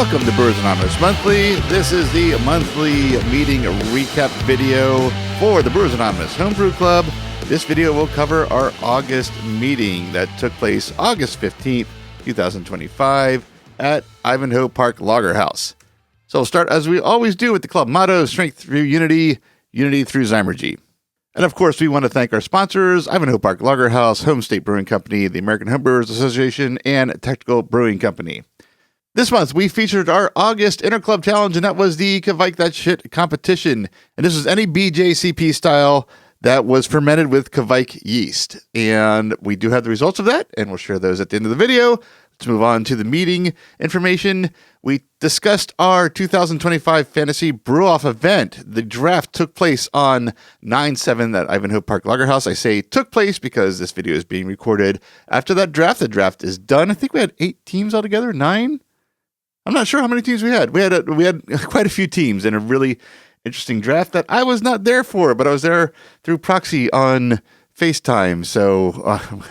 Welcome to Brewers Anonymous Monthly. This is the monthly meeting recap video for the Brewers Anonymous Homebrew Club. This video will cover our August meeting that took place August 15th, 2025 at Ivanhoe Park Lager House. So we'll start as we always do with the club motto, strength through unity, unity through Zymergy. And of course, we want to thank our sponsors, Ivanhoe Park Lager House, Home State Brewing Company, the American Homebrewers Association, and Technical Brewing Company. This month, we featured our August Interclub Challenge, and that was the Kvike That Shit competition. And this was any BJCP style that was fermented with Kvike yeast. And we do have the results of that, and we'll share those at the end of the video. Let's move on to the meeting information. We discussed our 2025 Fantasy Brew-Off event. The draft took place on 9/7 at Ivanhoe Park Lager House. I say took place because this video is being recorded after that draft. The draft is done. I think we had 8 teams altogether, 9? I'm not sure how many teams we had. We had quite a few teams in a really interesting draft that I was not there for, but I was there through proxy on FaceTime. So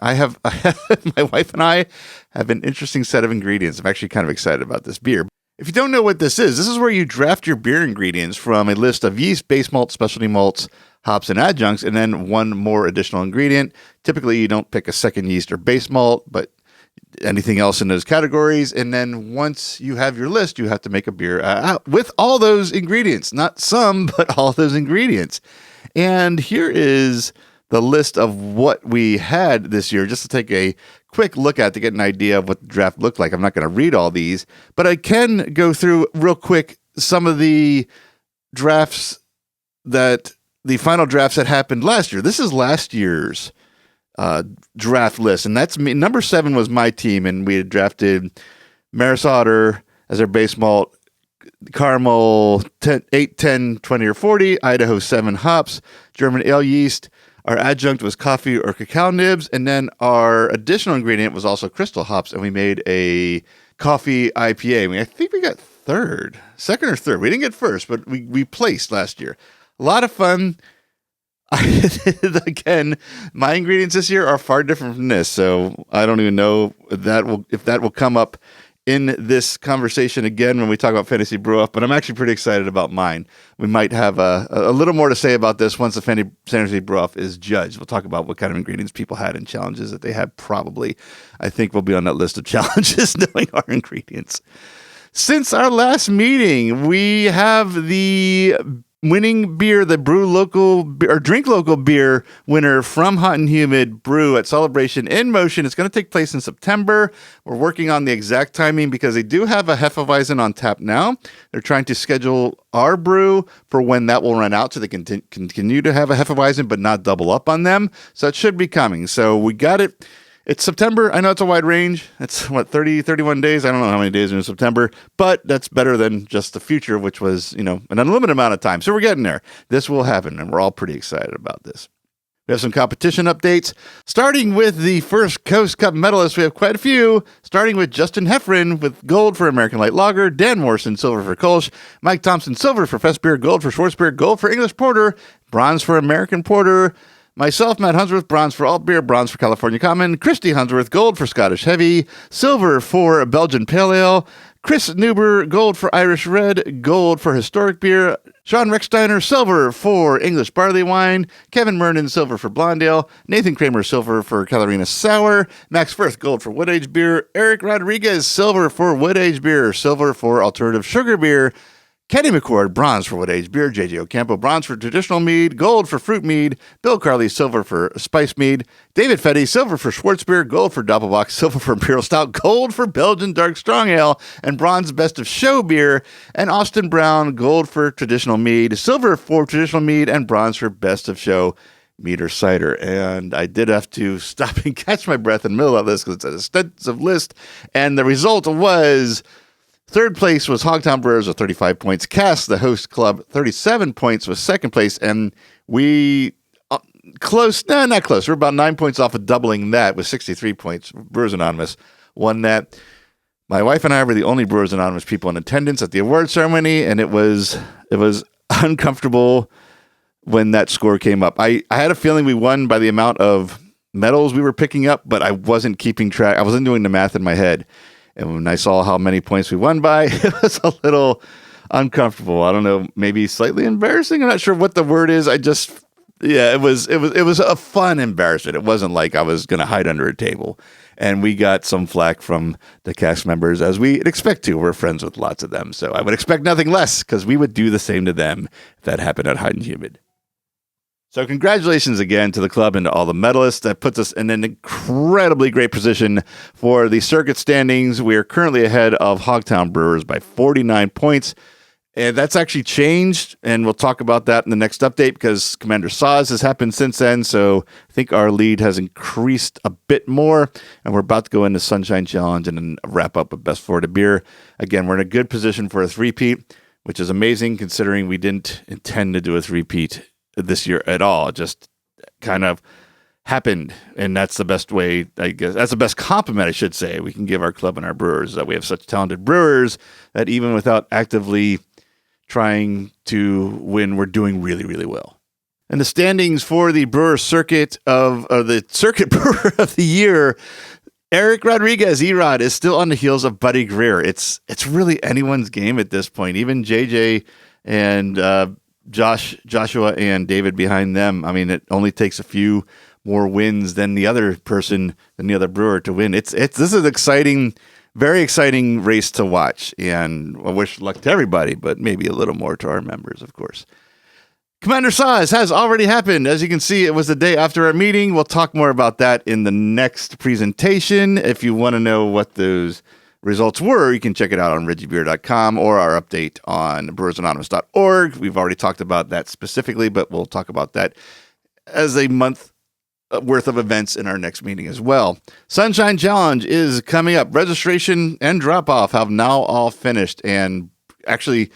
my wife and I have an interesting set of ingredients. I'm actually kind of excited about this beer. If you don't know what this is where you draft your beer ingredients from a list of yeast, base malt, specialty malts, hops, and adjuncts, and then one more additional ingredient. Typically, you don't pick a second yeast or base malt, but anything else in those categories. And then once you have your list, you have to make a beer with all those ingredients, not some, but all those ingredients. And here is the list of what we had this year, just to take a quick look at to get an idea of what the draft looked like. I'm not going to read all these, but I can go through real quick some of the drafts the final drafts that happened last year. This is last year's draft list, and that's me. Number 7 was my team, and we had drafted Maris Otter as our base malt, caramel 8, 10, 20, or 40, Idaho 7 hops, German ale yeast. Our adjunct was coffee or cacao nibs, and then our additional ingredient was also crystal hops, and we made a coffee IPA. I think we got second or third. We didn't get first, but we placed last year. A lot of fun. Again, my ingredients this year are far different from this, so I don't even know if that will come up in this conversation again when we talk about Fantasy Brew-Off, but I'm actually pretty excited about mine. We might have a little more to say about this once the Fantasy Brew-Off is judged. We'll talk about what kind of ingredients people had and challenges that they had probably. I think we'll be on that list of challenges knowing our ingredients. Since our last meeting, we have the winning beer, the drink local beer winner from Hot and Humid Brew at Celebration in Motion. It's going to take place in September. We're working on the exact timing because they do have a Hefeweizen on tap now. They're trying to schedule our brew for when that will run out so they can continue to have a Hefeweizen but not double up on them. So it should be coming. So we got it. It's September. I know it's a wide range. It's 30, 31 days. I don't know how many days are in September, but that's better than just the future, which was, an unlimited amount of time. So we're getting there. This will happen, and we're all pretty excited about this. We have some competition updates. Starting with the first Coast Cup medalists, we have quite a few, starting with Justin Heffron with gold for American Light Lager, Dan Morrison, silver for Kolsch, Mike Thompson, silver for Fest Beer, gold for Schwarzbier, gold for English Porter, bronze for American Porter. Myself, Matt Hunsworth, bronze for Alt Beer, bronze for California Common, Christy Hunsworth, gold for Scottish Heavy, silver for Belgian Pale Ale, Chris Neuber, gold for Irish Red, gold for Historic Beer, Sean Recksteiner, silver for English Barley Wine, Kevin Mernon, silver for Blonde Ale, Nathan Kramer, silver for Calarina Sour, Max Firth, gold for Wood Age Beer, Eric Rodriguez, silver for Wood Age Beer, silver for Alternative Sugar Beer, Kenny McCord, bronze for Wood Age Beer, JJ Ocampo, bronze for Traditional Mead, gold for Fruit Mead, Bill Carley, silver for Spice Mead, David Fetty, silver for Schwarzbier, gold for Doppelbock, silver for Imperial Stout, gold for Belgian Dark Strong Ale, and bronze Best of Show Beer, and Austin Brown, gold for Traditional Mead, silver for Traditional Mead, and bronze for Best of Show Mead or Cider. And I did have to stop and catch my breath in the middle of this because it's an extensive list, and the result was... Third place was Hogtown Brewers with 35 points. Cass, the host club, 37 points was second place. And we not close. We're about 9 points off of doubling that with 63 points. Brewers Anonymous won that. My wife and I were the only Brewers Anonymous people in attendance at the award ceremony, and it was uncomfortable when that score came up. I had a feeling we won by the amount of medals we were picking up, but I wasn't keeping track. I wasn't doing the math in my head. And when I saw how many points we won by, it was a little uncomfortable. I don't know, maybe slightly embarrassing. I'm not sure what the word is. It was a fun embarrassment. It wasn't like I was going to hide under a table. And we got some flack from the cast members, as we'd expect to. We're friends with lots of them. So I would expect nothing less, because we would do the same to them if that happened at Hot and Humid. So congratulations again to the club and to all the medalists. That puts us in an incredibly great position for the circuit standings. We are currently ahead of Hogtown Brewers by 49 points. And that's actually changed, and we'll talk about that in the next update, because Commander Saz has happened since then, so I think our lead has increased a bit more, and we're about to go into Sunshine Challenge and then wrap up with Best Florida Beer. Again, we're in a good position for a three-peat, which is amazing considering we didn't intend to do a three-peat this year at all. It just kind of happened, and that's the best way, I guess. That's the best compliment, I should say, we can give our club and our brewers, that we have such talented brewers that even without actively trying to win, we're doing really, really well. And the standings for the brewer circuit of the circuit brewer of the year, Eric Rodriguez, Erod, is still on the heels of Buddy Greer. It's really anyone's game at this point. Even JJ and Joshua and David behind them. I mean, it only takes a few more wins than the other person, than the other brewer to win. This is an exciting, very exciting race to watch, and I wish luck to everybody, but maybe a little more to our members, of course. Commander Saz has already happened. As you can see, it was the day after our meeting. We'll talk more about that in the next presentation. If you want to know what those results were, you can check it out on reggiebeer.com or our update on brewersanonymous.org. We've already talked about that specifically, but we'll talk about that as a month worth of events in our next meeting as well. Sunshine Challenge is coming up. Registration and drop-off have now all finished, and actually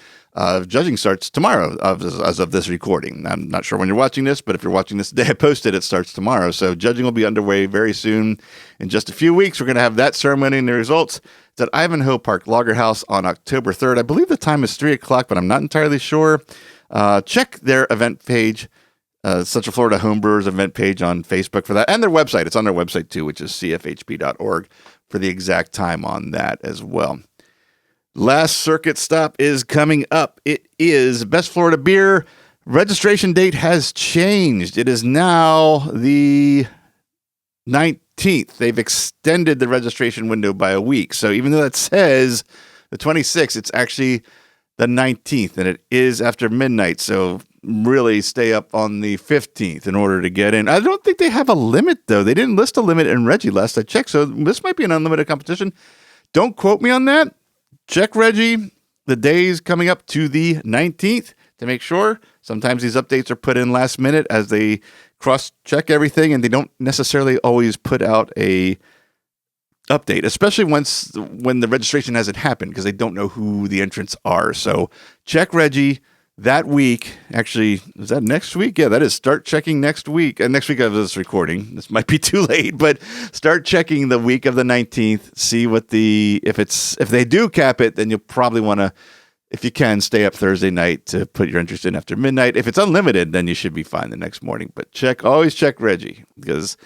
judging starts tomorrow as of this recording. I'm not sure when you're watching this, but if you're watching this the day I posted, it starts tomorrow. So judging will be underway very soon. In just a few weeks, we're going to have that ceremony and the results. It's at Ivanhoe Park Lager House on October 3rd. I believe the time is 3 o'clock, but I'm not entirely sure. Check their event page, Central Florida Homebrewers event page on Facebook for that, and their website. It's on their website too, which is cfhb.org, for the exact time on that as well. Last circuit stop is coming up. It is Best Florida Beer. Registration date has changed. It is now the 19th. They've extended the registration window by a week. So even though that says the 26th, it's actually the 19th, and it is after midnight. So really stay up on the 15th in order to get in. I don't think they have a limit, though. They didn't list a limit in Reggie last I checked, so this might be an unlimited competition. Don't quote me on that. Check Reggie, the days coming up to the 19th to make sure. Sometimes these updates are put in last minute as they cross-check everything, and they don't necessarily always put out a update, especially when the registration hasn't happened, because they don't know who the entrants are. So check Reggie that week. Actually, is that next week? Yeah, that is. Start checking next week. And next week of this recording, this might be too late, but start checking the week of the 19th. See what if they do cap it, then you'll probably want to, if you can, stay up Thursday night to put your interest in after midnight. If it's unlimited, then you should be fine the next morning. But always check Reggie, because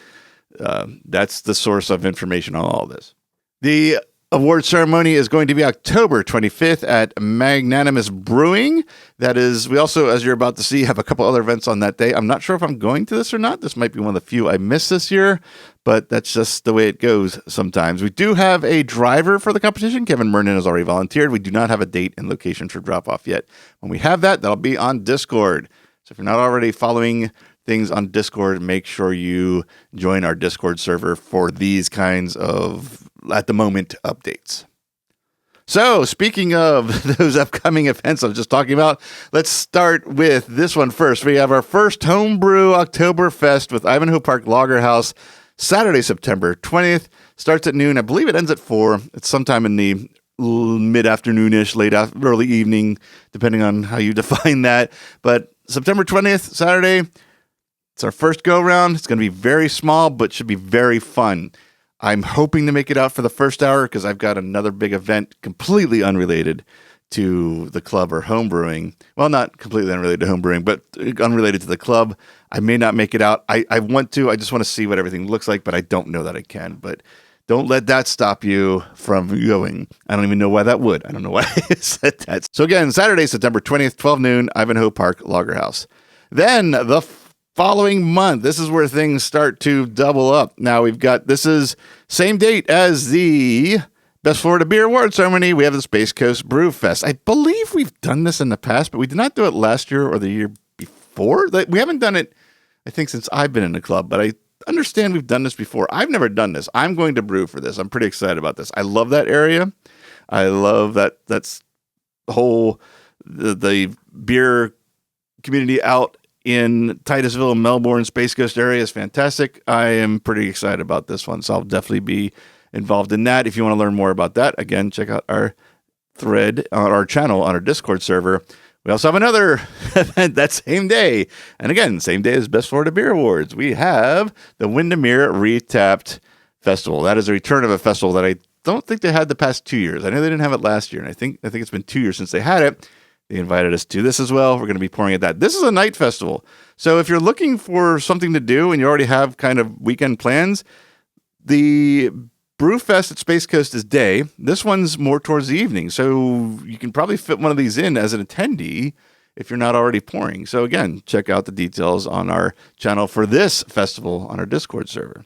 that's the source of information on all this. The award ceremony is going to be October 25th at Magnanimous Brewing. That is, we also, as you're about to see, have a couple other events on that day. I'm not sure if I'm going to this or not. This might be one of the few I missed this year, but that's just the way it goes sometimes. We do have a driver for the competition. Kevin Mernon has already volunteered. We do not have a date and location for drop-off yet. When we have that, that'll be on Discord. So if you're not already following things on Discord, make sure you join our Discord server for these kinds of, at the moment, updates. So, speaking of those upcoming events I was just talking about, let's start with this one first. We have our first Homebrew Oktoberfest with Ivanhoe Park Lager House, Saturday, September 20th. Starts at noon. I believe it ends at 4. It's sometime in the mid-afternoonish, early evening, depending on how you define that. But September 20th, Saturday, it's our first go-round. It's going to be very small, but should be very fun. I'm hoping to make it out for the first hour because I've got another big event completely unrelated to the club or homebrewing. Well, not completely unrelated to homebrewing, but unrelated to the club. I may not make it out. I want to. I just want to see what everything looks like, but I don't know that I can. But Don't let that stop you from going. I don't even know why that would. I don't know why I said that. So again, Saturday, September 20th, 12 noon, Ivanhoe Park Lager House. Then the following month, this is where things start to double up. Now this is same date as the Best Florida Beer Award ceremony. We have the Space Coast Brew Fest. I believe we've done this in the past, but we did not do it last year or the year before. We haven't done it, I think, since I've been in the club, but I understand we've done this before. I've never done this. I'm going to brew for this. I'm pretty excited about this. I love that area. I love that's the beer community out in Titusville, Melbourne, Space Coast area is fantastic. I am pretty excited about this one, so I'll definitely be involved in that. If you want to learn more about that, again, check out our thread on our channel on our Discord server. We also have another event that same day. And again, same day as Best Florida Beer Awards. We have the Windermere Retapped Festival. That is a return of a festival that I don't think they had the past 2 years. I know they didn't have it last year, and I think it's been 2 years since they had it. They invited us to this as well. We're going to be pouring at that. This is a night festival. So if you're looking for something to do and you already have kind of weekend plans, the Brewfest at Space Coast is day. This one's more towards the evening. So you can probably fit one of these in as an attendee if you're not already pouring. So again, check out the details on our channel for this festival on our Discord server.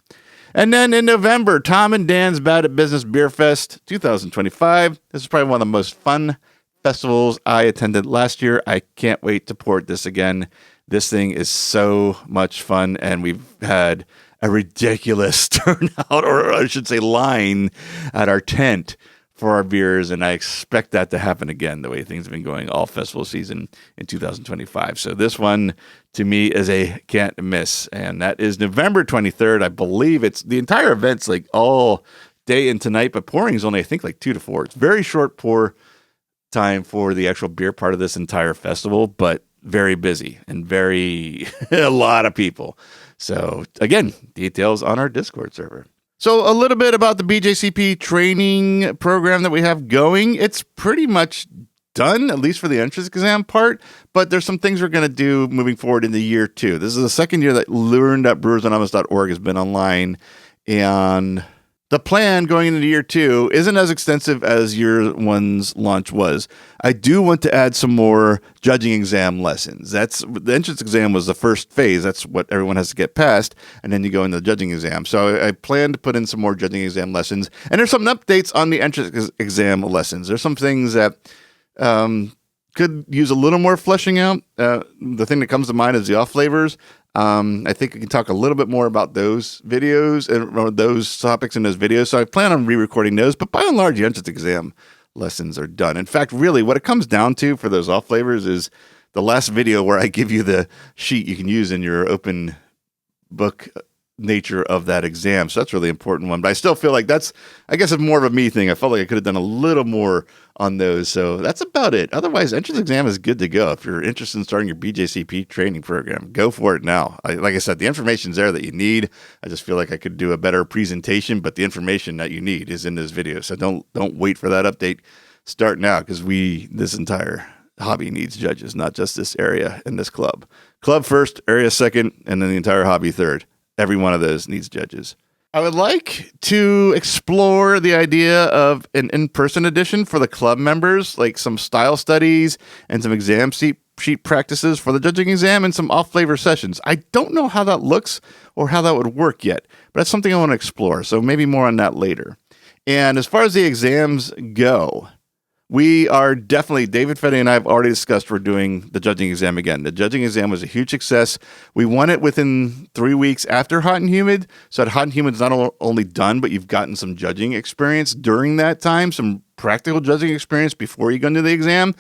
And then in November, Tom and Dan's Bad at Business Beer Fest 2025. This is probably one of the most fun festivals I attended last year. I can't wait to port this again. This thing is so much fun, and we've had a ridiculous turnout, or I should say line, at our tent for our beers, and I expect that to happen again the way things have been going all festival season in 2025. So this one, to me, is a can't miss, and that is November 23rd. I believe it's the entire event's like all day and tonight, but pouring is only, I think, like 2 to 4. It's very short pour time for the actual beer part of this entire festival, but very busy and very a lot of people. So again, details on our Discord server. So a little bit about the BJCP training program that we have going. It's pretty much done, at least for the entrance exam part, but there's some things we're going to do moving forward in the year 2. This is the second year that learn.brewersanonymous.org has been online, and the plan going into year 2 isn't as extensive as year 1's launch was. I do want to add some more judging exam lessons. The entrance exam was the first phase. That's what everyone has to get past, and then you go into the judging exam. So I plan to put in some more judging exam lessons, and there's some updates on the entrance exam lessons. There's some things that could use a little more fleshing out. The thing that comes to mind is the off flavors. I think we can talk a little bit more about those videos and those topics in those videos. So I plan on re-recording those, but by and large, the entrance exam lessons are done. In fact, really what it comes down to for those off flavors is the last video where I give you the sheet you can use in your open book nature of that exam. So that's a really important one, but I still feel like that's, I guess it's more of a me thing. I felt like I could have done a little more on those. So that's about it. Otherwise, entrance exam is good to go. If you're interested in starting your BJCP training program, go for it now. Like I said, the information's there that you need. I just feel like I could do a better presentation, but the information that you need is in this video. So don't wait for that update. Start now, because this entire hobby needs judges, not just this area and this club. Club first, area second, and then the entire hobby third. Every one of those needs judges. I would like to explore the idea of an in-person edition for the club members, like some style studies and some exam sheet practices for the judging exam and some off-flavor sessions. I don't know how that looks or how that would work yet, but that's something I want to explore, so maybe more on that later. And as far as the exams go, we are definitely, David Fetty and I have already discussed we're doing the judging exam again. The judging exam was a huge success. We won it within 3 weeks after Hot and Humid. So Hot and Humid is not only done, but you've gotten some judging experience during that time, some practical judging experience before you go into the exam.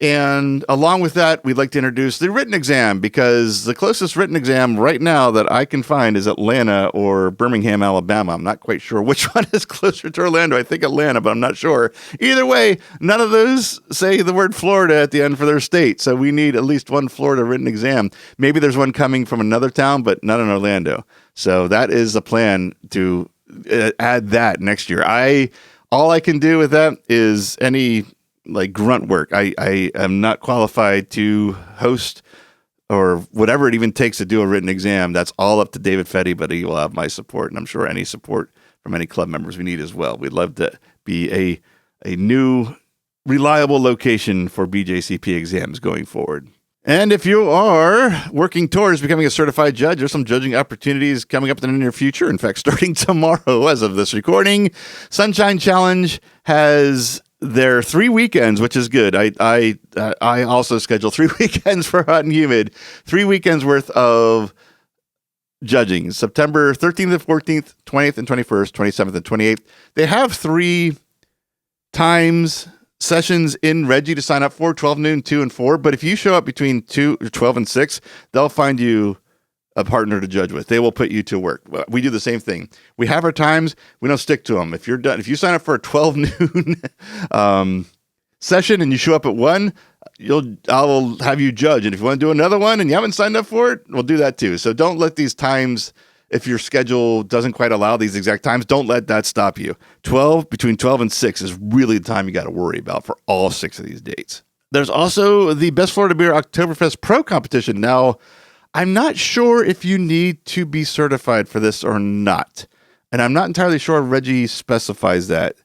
And along with that, we'd like to introduce the written exam, because the closest written exam right now that I can find is Atlanta or Birmingham, Alabama. I'm not quite sure which one is closer to Orlando. I think Atlanta, but I'm not sure. Either way, none of those say the word Florida at the end for their state. So we need at least one Florida written exam. Maybe there's one coming from another town, but not in Orlando. So that is the plan, to add that next year. All I can do with that is any like grunt work. I am not qualified to host or whatever it even takes to do a written exam. That's all up to David Fetty, but he will have my support, and I'm sure any support from any club members we need as well. We'd love to be a new, reliable location for BJCP exams going forward. And if you are working towards becoming a certified judge, there's some judging opportunities coming up in the near future. In fact, starting tomorrow as of this recording, Sunshine Challenge has their 3 weekends, which is good. I also schedule 3 weekends for Hot and Humid, 3 weekends worth of judging, September 13th and 14th, 20th and 21st, 27th and 28th. They have 3 times sessions in Reggie to sign up for, 12 noon, 2 and 4. But if you show up between 12 and 6, they'll find you a partner to judge with. They will put you to work. We do the same thing. We have our times. We don't stick to them. If you sign up for a 12 noon session and you show up at 1, I'll have you judge. And if you want to do another one and you haven't signed up for it, we'll do that too. So don't let these times, if your schedule doesn't quite allow these exact times, don't let that stop you. Between 12 and 6 is really the time you got to worry about for all 6 of these dates. There's also the Best Florida Beer Oktoberfest Pro competition. Now, I'm not sure if you need to be certified for this or not. And I'm not entirely sure Reggie specifies that.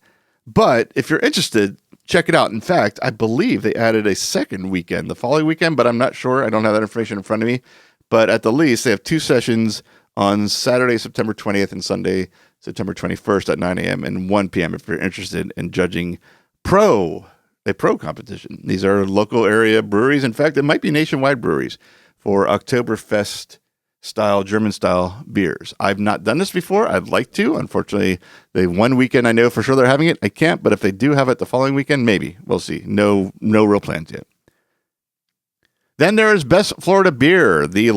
But if you're interested, check it out. In fact, I believe they added a second weekend, the following weekend, but I'm not sure. I don't have that information in front of me. But at the least, they have 2 sessions on Saturday, September 20th and Sunday, September 21st at 9 a.m. and 1 p.m. if you're interested in judging a pro competition. These are local area breweries. In fact, it might be nationwide breweries for Oktoberfest style, German style beers. I've not done this before. I'd like to. Unfortunately, the one weekend I know for sure they're having it. I can't, but if they do have it the following weekend, maybe. We'll see. No real plans yet. Then there is Best Florida Beer, the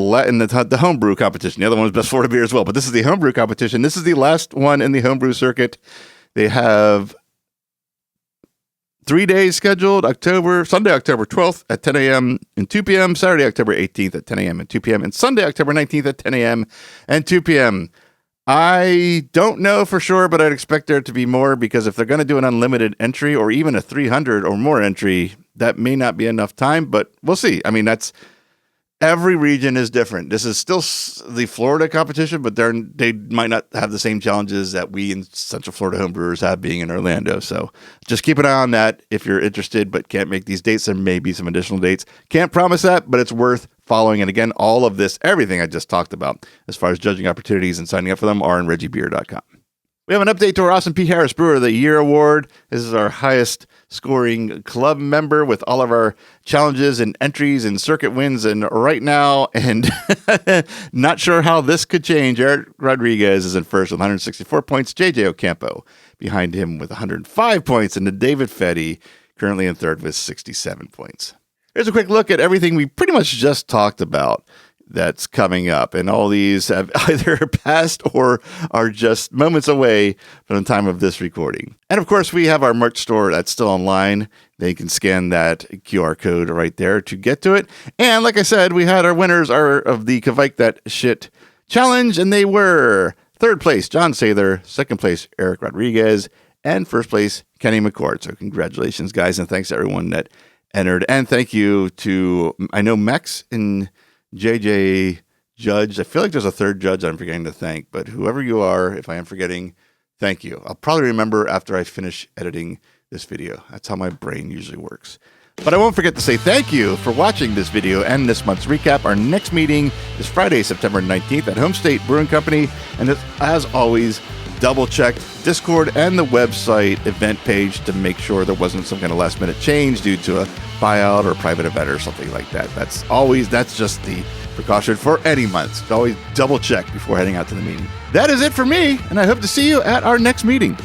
homebrew competition. The other one is Best Florida Beer as well, but this is the homebrew competition. This is the last one in the homebrew circuit. They have 3 days scheduled, Sunday, October 12th at 10 a.m. and 2 p.m., Saturday, October 18th at 10 a.m. and 2 p.m., and Sunday, October 19th at 10 a.m. and 2 p.m. I don't know for sure, but I'd expect there to be more because if they're going to do an unlimited entry or even a 300 or more entry, that may not be enough time, but we'll see. I mean, every region is different. This is still the Florida competition, but they might not have the same challenges that we in Central Florida homebrewers have being in Orlando. So just keep an eye on that if you're interested, but can't make these dates. There may be some additional dates. Can't promise that, but it's worth following. And again, all of this, everything I just talked about as far as judging opportunities and signing up for them are on reggiebeer.com. We have an update to our Austin P. Harris Brewer of the Year Award. This is our highest scoring club member with all of our challenges and entries and circuit wins. And right now, and not sure how this could change, Eric Rodriguez is in first with 164 points. JJ Ocampo behind him with 105 points. And David Fetty currently in third with 67 points. Here's a quick look at everything we pretty much just talked about that's coming up, and all these have either passed or are just moments away from the time of this recording. And of course, we have our merch store that's still online. They can scan that QR code right there to get to it. And like I said, we had our winners of the Kavike That Shit Challenge, and they were third place, John Sather, second place, Eric Rodriguez, and first place, Kenny McCord. So congratulations, guys, and thanks to everyone that entered. And thank you to, I know Max and JJ Judge. I feel like there's a third judge I'm forgetting to thank, but whoever you are, if I am forgetting, thank you. I'll probably remember after I finish editing this video. That's how my brain usually works. But I won't forget to say thank you for watching this video and this month's recap. Our next meeting is Friday, September 19th at Home State Brewing Company. And as always, double check Discord and the website event page to make sure there wasn't some kind of last minute change due to a buyout or a private event or something like that. That's just the precaution for any month. So always double check before heading out to the meeting. That is it for me, and I hope to see you at our next meeting.